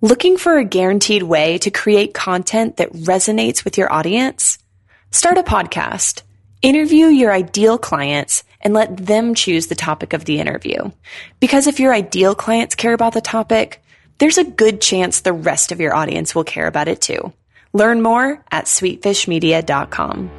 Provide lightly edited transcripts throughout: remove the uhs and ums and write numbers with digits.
Looking for a guaranteed way to create content that resonates with your audience? Start a podcast. Interview your ideal clients and let them choose the topic of the interview. Because if your ideal clients care about the topic, there's a good chance the rest of your audience will care about it too. Learn more at sweetfishmedia.com.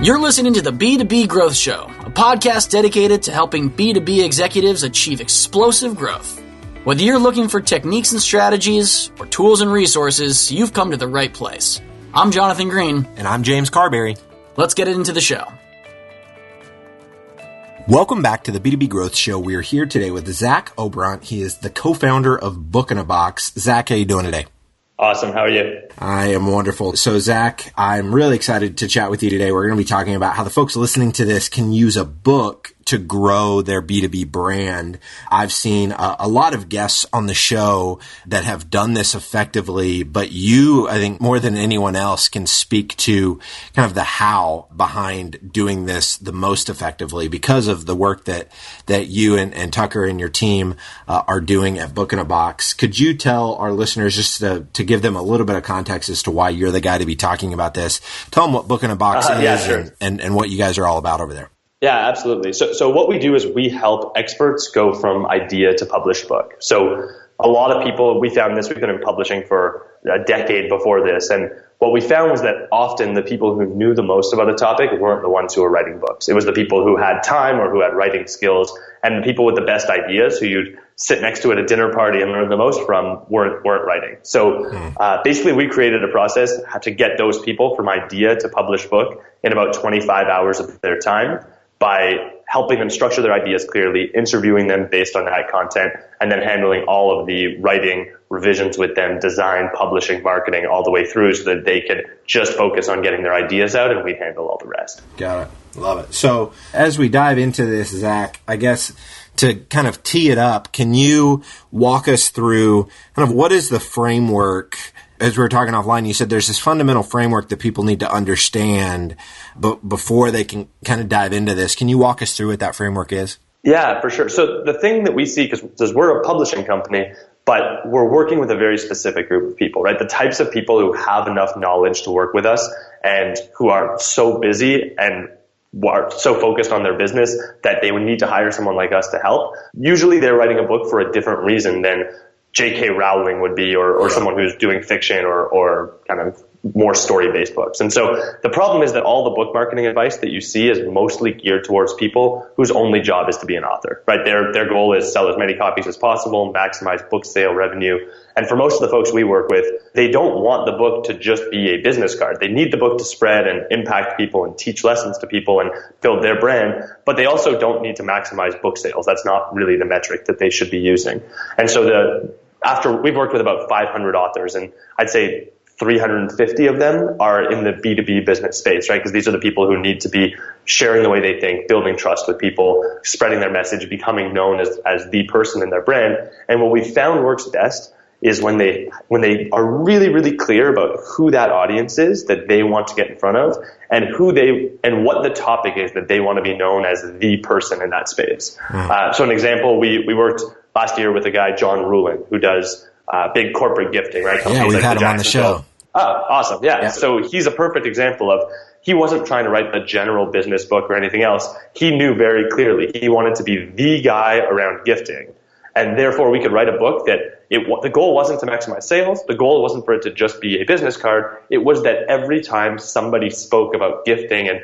You're listening to the B2B Growth Show, a podcast dedicated to helping B2B executives achieve explosive growth. Whether you're looking for techniques and strategies or tools and resources, you've come to the right place. I'm Jonathan Green. And I'm James Carberry. Let's get into the show. Welcome back to the B2B Growth Show. We are here today with Zach Obront. He is the co-founder of Book in a Box. Zach, how are you doing today? Awesome. How are you? I am wonderful. So, Zach, I'm really excited to chat with you today. We're going to be talking about how the folks listening to this can use a book to grow their B2B brand. I've seen a lot of guests on the show that have done this effectively, but you, I think, more than anyone else, can speak to kind of the how behind doing this the most effectively because of the work that you and Tucker and your team are doing at Book in a Box. Could you tell our listeners, just to give them a little bit of context as to why you're the guy to be talking about this, tell them what Book in a Box is yeah, sure. and what you guys are all about over there. Yeah, absolutely. So what we do is we help experts go from idea to published book. So a lot of people, we found this, we've been in publishing for a decade before this, and what we found was that often the people who knew the most about a topic weren't the ones who were writing books. It was the people who had time or who had writing skills, and the people with the best ideas who you'd sit next to at a dinner party and learn the most from weren't writing. So basically we created a process to get those people from idea to published book in about 25 hours of their time, by helping them structure their ideas clearly, interviewing them based on that content, and then handling all of the writing, revisions with them, design, publishing, marketing, all the way through so that they could just focus on getting their ideas out and we handle all the rest. Got it. Love it. So as we dive into this, Zach, I guess to kind of tee it up, can you walk us through kind of what is the framework? As we were talking offline, you said there's this fundamental framework that people need to understand but before they can kind of dive into this. Can you walk us through what that framework is? Yeah, for sure. So the thing that we see, because we're a publishing company, but we're working with a very specific group of people, right? The types of people who have enough knowledge to work with us and who are so busy and are so focused on their business that they would need to hire someone like us to help. Usually they're writing a book for a different reason than J.K. Rowling would be, or someone who's doing fiction or kind of more story-based books. And so the problem is that all the book marketing advice that you see is mostly geared towards people whose only job is to be an author, right? Their goal is sell as many copies as possible, maximize book sale revenue. And for most of the folks we work with, they don't want the book to just be a business card. They need the book to spread and impact people and teach lessons to people and build their brand, but they also don't need to maximize book sales. That's not really the metric that they should be using. And so after we've worked with about 500 authors, and I'd say 350 of them are in the B2B business space, right? Because these are the people who need to be sharing the way they think, building trust with people, spreading their message, becoming known as the person in their brand. And what we found works best is when they are really, really clear about who that audience is that they want to get in front of and and what the topic is that they want to be known as the person in that space. So an example, we worked last year with a guy, John Rulin, who does big corporate gifting, right? Yeah, we've had him on the show. Oh, awesome. Yeah. So he's a perfect example of, he wasn't trying to write a general business book or anything else. He knew very clearly he wanted to be the guy around gifting. And therefore we could write a book that the goal wasn't to maximize sales. The goal wasn't for it to just be a business card. It was that every time somebody spoke about gifting and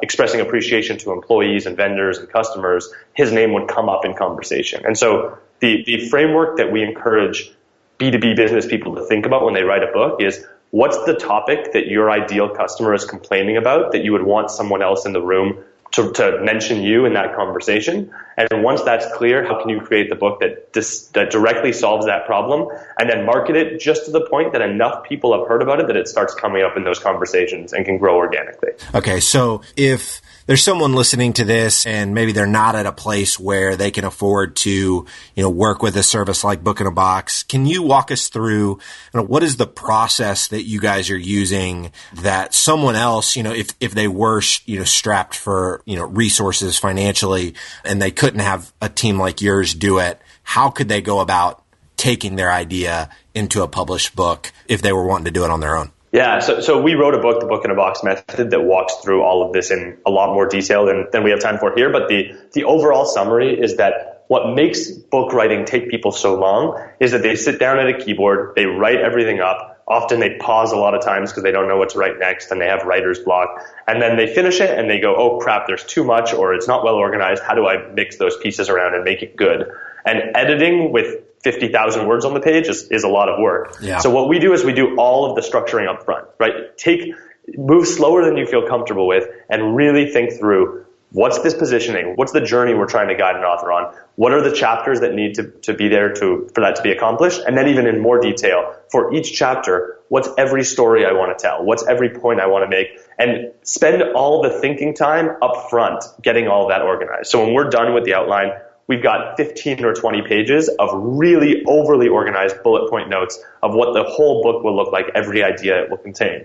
expressing appreciation to employees and vendors and customers, his name would come up in conversation. And so the framework that we encourage B2B business people to think about when they write a book is, what's the topic that your ideal customer is complaining about that you would want someone else in the room to mention you in that conversation? And once that's clear, how can you create the book that directly solves that problem, and then market it just to the point that enough people have heard about it that it starts coming up in those conversations and can grow organically? Okay, so if there's someone listening to this and maybe they're not at a place where they can afford to, work with a service like Book in a Box, can you walk us through what is the process that you guys are using that someone else, if they were, strapped for, resources financially and they couldn't have a team like yours do it, how could they go about taking their idea into a published book if they were wanting to do it on their own? Yeah, so we wrote a book, the Book in a Box method, that walks through all of this in a lot more detail than we have time for here. But the overall summary is that what makes book writing take people so long is that they sit down at a keyboard, they write everything up. Often they pause a lot of times because they don't know what to write next and they have writer's block. And then they finish it and they go, oh crap, there's too much or it's not well organized. How do I mix those pieces around and make it good? And editing with 50,000 words on the page is a lot of work. Yeah. So what we do is we do all of the structuring up front, right? Move slower than you feel comfortable with and really think through, what's this positioning? What's the journey we're trying to guide an author on? What are the chapters that need to be there for that to be accomplished? And then even in more detail, for each chapter, what's every story I want to tell? What's every point I want to make? And spend all the thinking time up front getting all of that organized. So when we're done with the outline, we've got 15 or 20 pages of really overly organized bullet point notes of what the whole book will look like, every idea it will contain.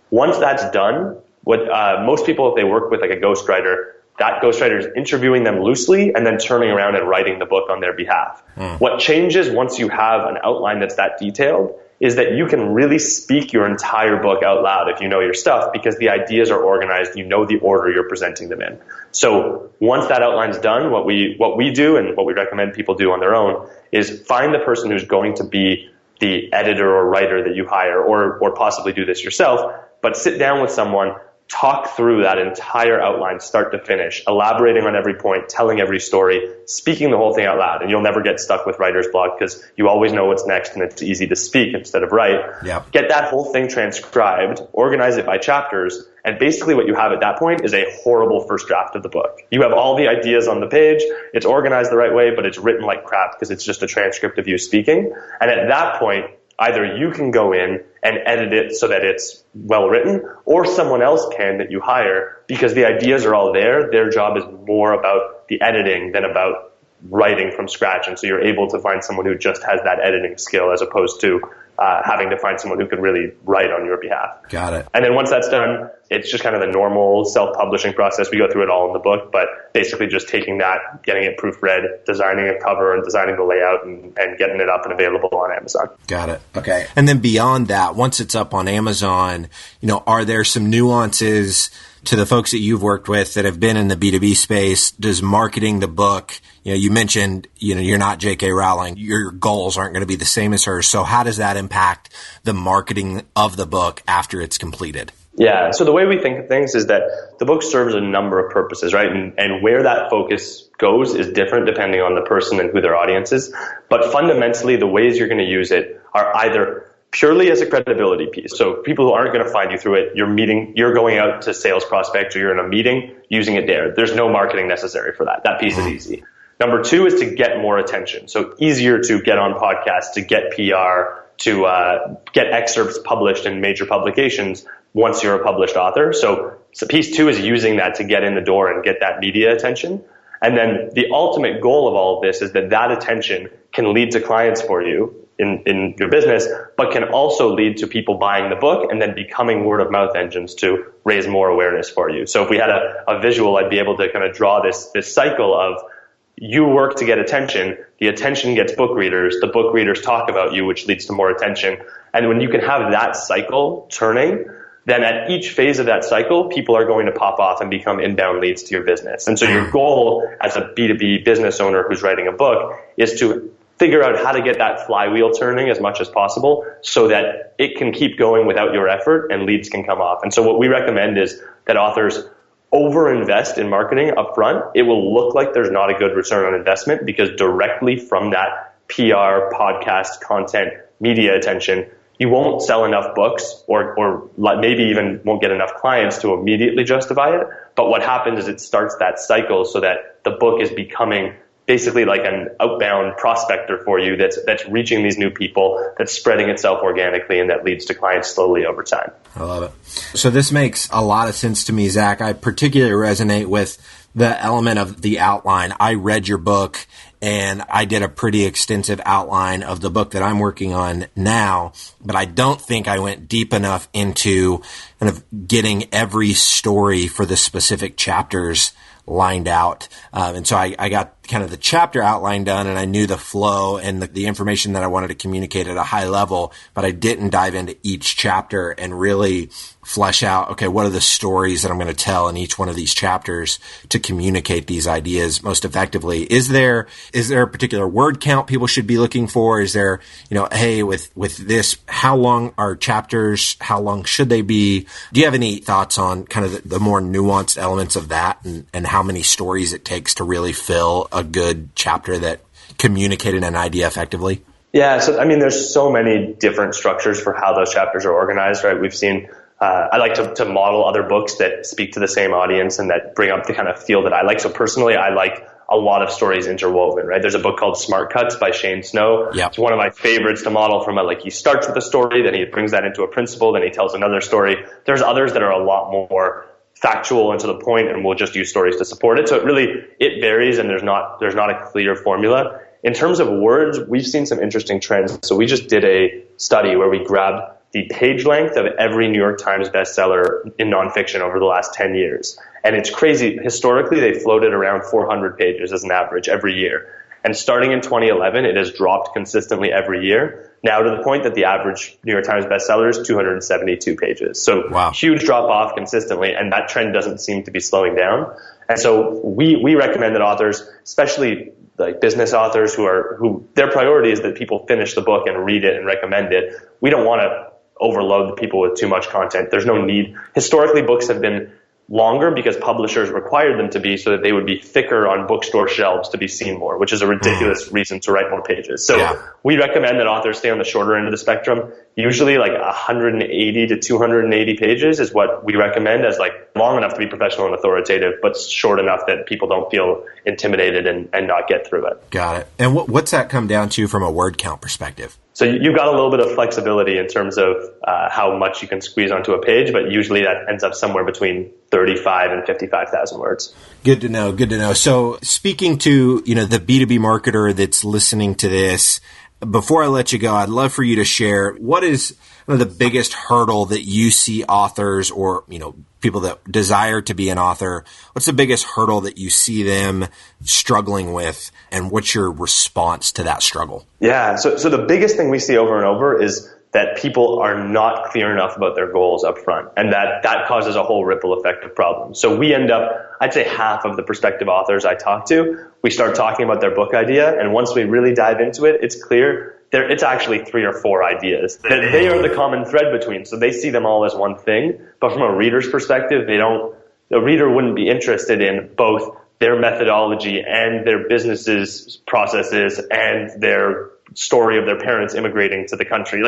Once that's done, what most people, if they work with like a ghostwriter, that ghostwriter is interviewing them loosely and then turning around and writing the book on their behalf. What changes once you have an outline that's that detailed is that you can really speak your entire book out loud if you know your stuff, because the ideas are organized, you know the order you're presenting them in. So once that outline's done, what we do and what we recommend people do on their own is find the person who's going to be the editor or writer that you hire, or possibly do this yourself, but sit down with someone, talk through that entire outline, start to finish, elaborating on every point, telling every story, speaking the whole thing out loud. And you'll never get stuck with writer's block because you always know what's next and it's easy to speak instead of write. Yep. Get that whole thing transcribed, organize it by chapters, and basically what you have at that point is a horrible first draft of the book. You have all the ideas on the page, it's organized the right way, but it's written like crap because it's just a transcript of you speaking. And at that point, either you can go in and edit it so that it's well written, or someone else can that you hire, because the ideas are all there. Their job is more about the editing than about writing from scratch. And so you're able to find someone who just has that editing skill as opposed to having to find someone who can really write on your behalf. Got it. And then once that's done, it's just kind of the normal self-publishing process. We go through it all in the book, but basically just taking that, getting it proofread, designing a cover and designing the layout and getting it up and available on Amazon. Got it. Okay. And then beyond that, once it's up on Amazon, are there some nuances to the folks that you've worked with that have been in the B2B space? Does marketing the book, you mentioned, you're not J.K. Rowling. Your goals aren't going to be the same as hers. So how does that impact the marketing of the book after it's completed? Yeah. So the way we think of things is that the book serves a number of purposes, right? And where that focus goes is different depending on the person and who their audience is. But fundamentally, the ways you're going to use it are either purely as a credibility piece. So people who aren't going to find you through it, you're going out to sales prospects or you're in a meeting using it there. There's no marketing necessary for that. That piece is easy. Number two is to get more attention. So easier to get on podcasts, to get PR, to get excerpts published in major publications once you're a published author. So piece two is using that to get in the door and get that media attention. And then the ultimate goal of all of this is that attention can lead to clients for you in your business, but can also lead to people buying the book and then becoming word of mouth engines to raise more awareness for you. So if we had a visual, I'd be able to kind of draw this cycle of you work to get attention, the attention gets book readers, the book readers talk about you, which leads to more attention. And when you can have that cycle turning, then at each phase of that cycle, people are going to pop off and become inbound leads to your business. And so your goal as a B2B business owner who's writing a book is to figure out how to get that flywheel turning as much as possible so that it can keep going without your effort and leads can come off. And so what we recommend is that authors overinvest in marketing up front. It will look like there's not a good return on investment because directly from that PR, podcast, content, media attention, you won't sell enough books or maybe even won't get enough clients to immediately justify it. But what happens is it starts that cycle so that the book is becoming basically like an outbound prospector for you that's reaching these new people, that's spreading itself organically, and that leads to clients slowly over time. I love it. So this makes a lot of sense to me, Zach. I particularly resonate with the element of the outline. I read your book and I did a pretty extensive outline of the book that I'm working on now, but I don't think I went deep enough into kind of getting every story for the specific chapters lined out. And so I got kind of the chapter outline done and I knew the flow and the information that I wanted to communicate at a high level, but I didn't dive into each chapter and really flesh out, okay, what are the stories that I'm going to tell in each one of these chapters to communicate these ideas most effectively? Is there a particular word count people should be looking for? Is there, hey, with this, how long are chapters? How long should they be? Do you have any thoughts on kind of the more nuanced elements of that and how many stories it takes to really fill a good chapter that communicated an idea effectively? Yeah. So, there's so many different structures for how those chapters are organized, right? We've seen, I like to model other books that speak to the same audience and that bring up the kind of feel that I like. So personally, I like a lot of stories interwoven, right? There's a book called Smart Cuts by Shane Snow. Yep. It's one of my favorites to model from he starts with a story, then he brings that into a principle, then he tells another story. There's others that are a lot more factual and to the point, and we'll just use stories to support it. So it varies, and there's not a clear formula. In terms of words, we've seen some interesting trends. So we just did a study where we grabbed the page length of every New York Times bestseller in nonfiction over the last 10 years. And it's crazy. Historically, they floated around 400 pages as an average every year. And starting in 2011, it has dropped consistently every year, now to the point that the average New York Times bestseller is 272 pages. So wow. Huge drop off consistently, and that trend doesn't seem to be slowing down. And so we recommend that authors, especially like business authors who their priority is that people finish the book and read it and recommend it. We don't want to overload the people with too much content. There's no need. Historically, books have been longer because publishers required them to be so that they would be thicker on bookstore shelves to be seen more, which is a ridiculous reason to write more pages. So we recommend that authors stay on the shorter end of the spectrum. Usually like 180 to 280 pages is what we recommend as long enough to be professional and authoritative, but short enough that people don't feel intimidated and not get through it. Got it. And what's that come down to from a word count perspective? So you've got a little bit of flexibility in terms of how much you can squeeze onto a page, but usually that ends up somewhere between 35 and 55,000 words. Good to know. So speaking to, the B2B marketer that's listening to this, before I let you go, I'd love for you to share what is the biggest hurdle that you see authors or, people that desire to be an author. What's the biggest hurdle that you see them struggling with, and what's your response to that struggle? Yeah. So the biggest thing we see over and over is that people are not clear enough about their goals up front, and that causes a whole ripple effect of problems. So we end up, I'd say half of the prospective authors I talk to, we start talking about their book idea, and once we really dive into it, it's clear it's actually 3 or 4 ideas that they are the common thread between. So they see them all as one thing, but from a reader's perspective, the reader wouldn't be interested in both their methodology and their business's processes and their story of their parents immigrating to the country.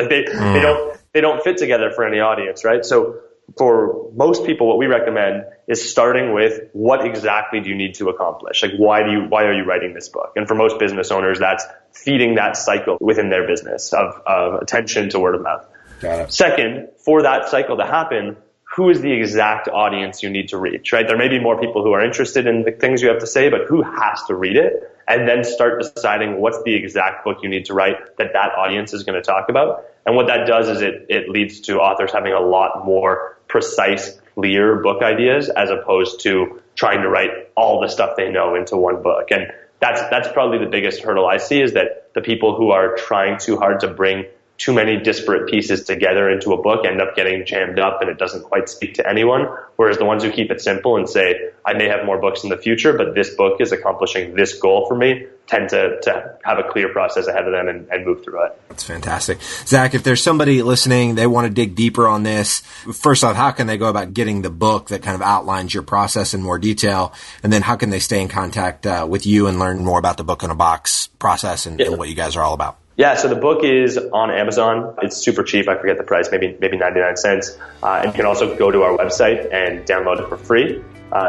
They don't fit together for any audience, right? So for most people, what we recommend is starting with what exactly do you need to accomplish? Why are you writing this book? And for most business owners, that's feeding that cycle within their business of attention to word of mouth. Got it. Second, for that cycle to happen, who is the exact audience you need to reach, right? There may be more people who are interested in the things you have to say, but who has to read it? And then start deciding what's the exact book you need to write that audience is going to talk about. And what that does is it leads to authors having a lot more precise, clear book ideas as opposed to trying to write all the stuff they know into one book. And that's probably the biggest hurdle I see, is that the people who are trying too hard to bring too many disparate pieces together into a book end up getting jammed up and it doesn't quite speak to anyone. Whereas the ones who keep it simple and say, I may have more books in the future, but this book is accomplishing this goal for me, tend to have a clear process ahead of them and move through it. That's fantastic. Zach, if there's somebody listening, they want to dig deeper on this, first off, how can they go about getting the book that kind of outlines your process in more detail? And then how can they stay in contact with you and learn more about the Book in a Box process and what you guys are all about? Yeah, so the book is on Amazon. It's super cheap. I forget the price, maybe 99 cents. And you can also go to our website and download it for free.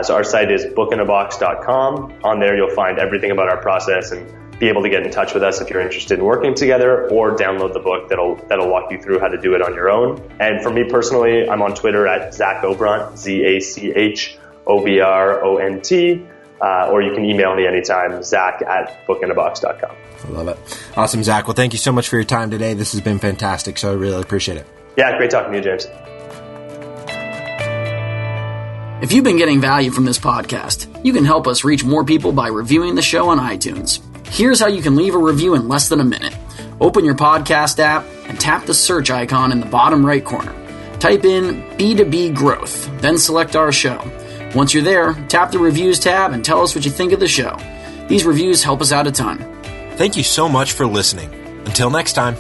So our site is bookinabox.com. On there, you'll find everything about our process and be able to get in touch with us if you're interested in working together, or download the book that'll walk you through how to do it on your own. And for me personally, I'm on Twitter at Zach Obront, ZachObront. Or you can email me anytime, Zach@bookinabox.com. I love it. Awesome, Zach. Well, thank you so much for your time today. This has been fantastic, so I really appreciate it. Yeah, great talking to you, James. If you've been getting value from this podcast, You can help us reach more people by reviewing the show on iTunes. Here's how you can leave a review in less than a minute. Open your podcast app and tap the search icon in the bottom right corner. Type in B2B Growth, then select our show. Once you're there, tap the Reviews tab and tell us what you think of the show. These reviews help us out a ton. Thank you so much for listening. Until next time.